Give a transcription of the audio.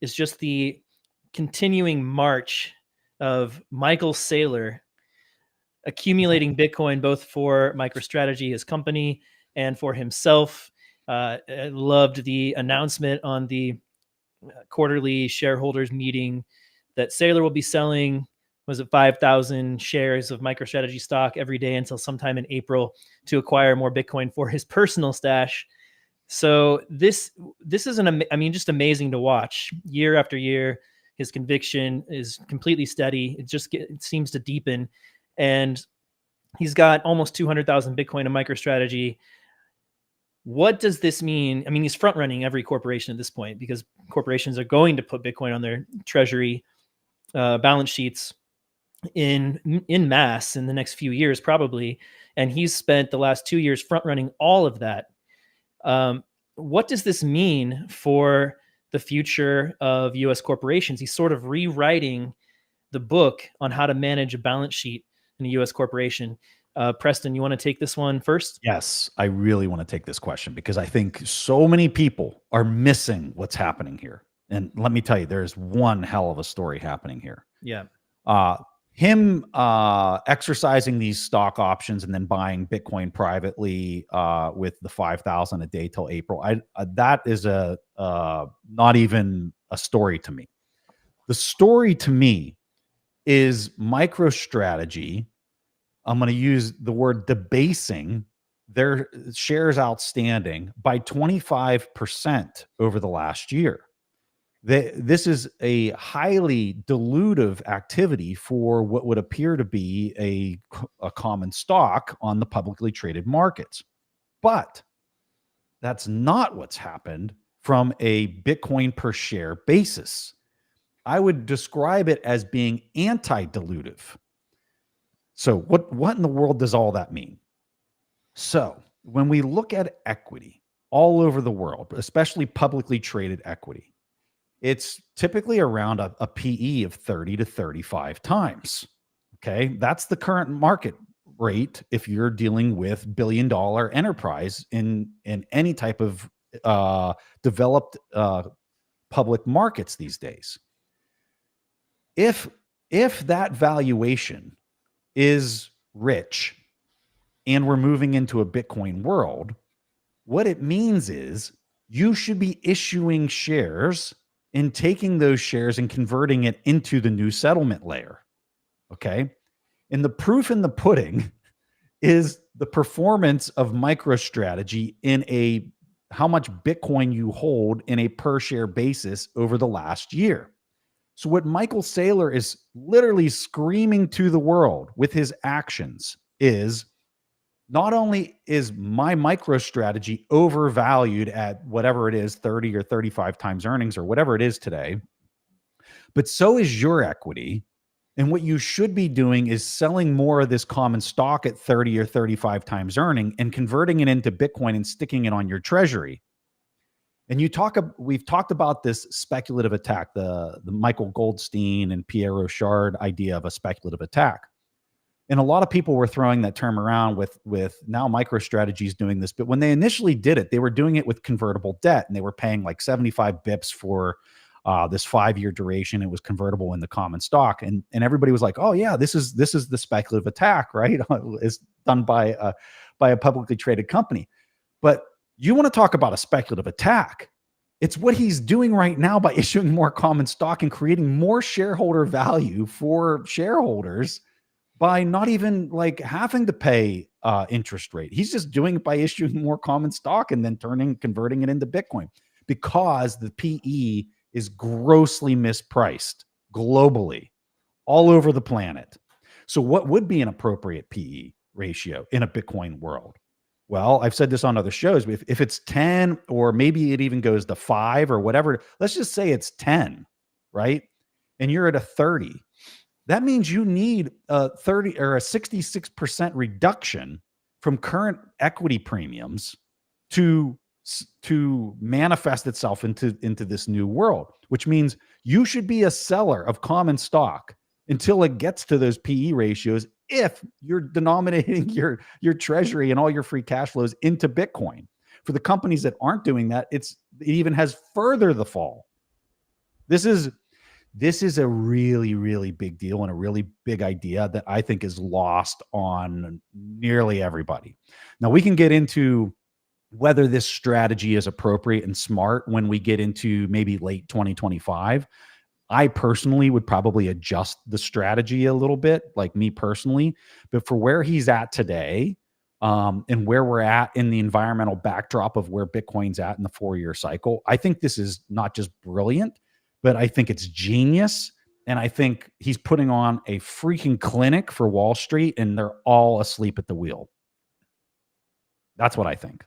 is just the continuing march of Michael Saylor accumulating Bitcoin, both for MicroStrategy, his company, and for himself. I loved the announcement on the quarterly shareholders meeting that Saylor will be selling, was it 5,000 shares of MicroStrategy stock every day until sometime in April to acquire more Bitcoin for his personal stash. So this is just amazing to watch year after year. His conviction is completely steady. It seems to deepen, and he's got almost 200,000 Bitcoin in MicroStrategy. What does this mean? I mean, he's front running every corporation at this point because corporations are going to put Bitcoin on their treasury balance sheets in mass in the next few years, probably. And he's spent the last 2 years front running all of that. What does this mean for the future of US corporations? He's sort of rewriting the book on how to manage a balance sheet in a US corporation. Preston, you want to take this one first? Yes, I really want to take this question because I think so many people are missing what's happening here. And let me tell you, there's one hell of a story happening here. Yeah. Him exercising these stock options and then buying Bitcoin privately with the 5,000 a day till April. That is not even a story to me. The story to me is MicroStrategy. I'm going to use the word debasing their shares outstanding by 25% over the last year. This is a highly dilutive activity for what would appear to be a common stock on the publicly traded markets. But that's not what's happened from a Bitcoin per share basis. I would describe it as being anti-dilutive. So what in the world does all that mean? So when we look at equity all over the world, especially publicly traded equity, it's typically around a PE of 30 to 35 times. Okay. That's the current market rate if you're dealing with billion-dollar enterprise in any type of developed public markets these days. If that valuation is rich and we're moving into a Bitcoin world, what it means is you should be issuing shares and taking those shares and converting it into the new settlement layer. Okay. And the proof in the pudding is the performance of MicroStrategy in how much Bitcoin you hold in a per share basis over the last year. So what Michael Saylor is literally screaming to the world with his actions is not only is my MicroStrategy overvalued at whatever it is, 30 or 35 times earnings or whatever it is today, but so is your equity. And what you should be doing is selling more of this common stock at 30 or 35 times earning and converting it into Bitcoin and sticking it on your treasury. And we've talked about this speculative attack, the Michael Goldstein and Pierre Rochard idea of a speculative attack. And a lot of people were throwing that term around with now MicroStrategy is doing this. But when they initially did it, they were doing it with convertible debt, and they were paying like 75 bips for this 5-year duration. It was convertible into common stock. And everybody was like, oh yeah, this is the speculative attack, right? It's done by a publicly traded company. But you want to talk about a speculative attack? It's what he's doing right now by issuing more common stock and creating more shareholder value for shareholders by not even like having to pay interest rate. He's just doing it by issuing more common stock and then converting it into Bitcoin because the PE is grossly mispriced globally all over the planet. So what would be an appropriate PE ratio in a Bitcoin world? Well, I've said this on other shows. If it's 10 or maybe it even goes to 5 or whatever, let's just say it's 10, right? And you're at a 30. That means you need a 30 or a 66% reduction from current equity premiums to manifest itself into this new world, which means you should be a seller of common stock until it gets to those PE ratios if you're denominating your treasury and all your free cash flows into Bitcoin. For the companies that aren't doing that, it even has further the fall. This is a really, really big deal and a really big idea that I think is lost on nearly everybody. Now, we can get into whether this strategy is appropriate and smart when we get into maybe late 2025. I personally would probably adjust the strategy a little bit, like me personally. But for where he's at today, and where we're at in the environmental backdrop of where Bitcoin's at in the 4-year cycle, I think this is not just brilliant, but I think it's genius. And I think he's putting on a freaking clinic for Wall Street, and they're all asleep at the wheel. That's what I think.